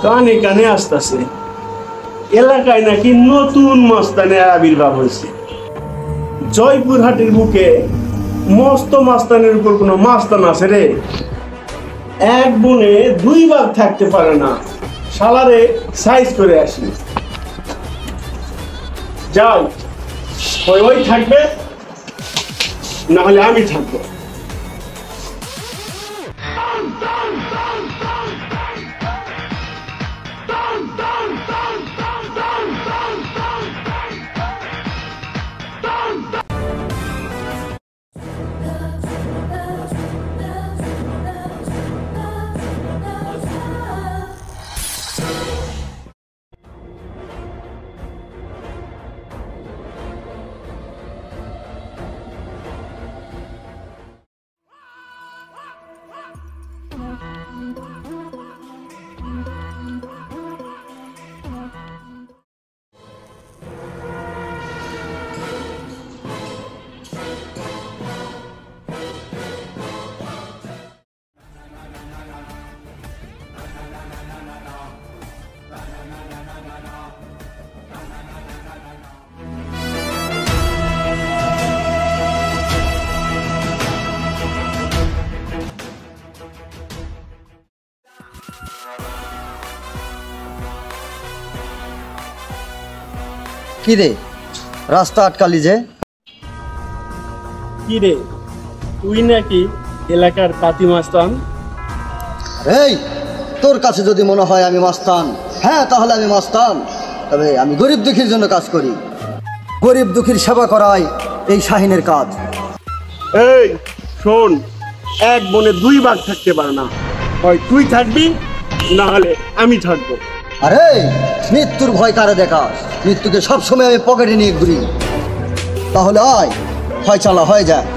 কানে কানে আসতেছে এলাকায় নাকি নতুন মাস্তানের আবির্ভাব হয়েছে। জয়পুরহাটের বুকে মস্ত মাস্তানের উপর কোনো মাস্তান আছে রে? এক বনে দুই ভাগ থাকতে পারে না, শালারে সাইজ করে আসি। যাও, ওই থাকবে, না হলে আমি থাকবো। কি রে, রাস্তা আটকালি যে? কি রে, তুই নাকি এলাকার পাতি মাস্তান? এই, তোর কাছে যদি মনে হয় আমি মাস্তান, হ্যাঁ তাহলে আমি মাস্তান। তবে আমি গরিব দুঃখীর জন্য কাজ করি। গরিব দুঃখীর সেবা করাই এই শাহিনের কাজ। এই শোন, এক বনে দুই ভাগ থাকতে পারে না, হয় তুই থাকবি না হলে আমি থাকবো। আরে মৃত্যুর ভয় কারে দেখাস? মৃত্যুকে সবসময় আমি পকেটে নিয়ে ঘুরি। তাহলে আয়, হয় চালা হয়ে যায়।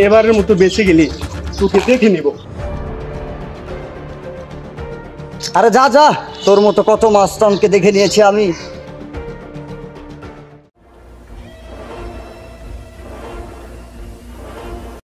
এবারের মতো বেঁচে গেলি, তোকে দেখে নিব। আরে যা যা, তোর মতো কত মাস্তানকে দেখে নিয়েছি আমি।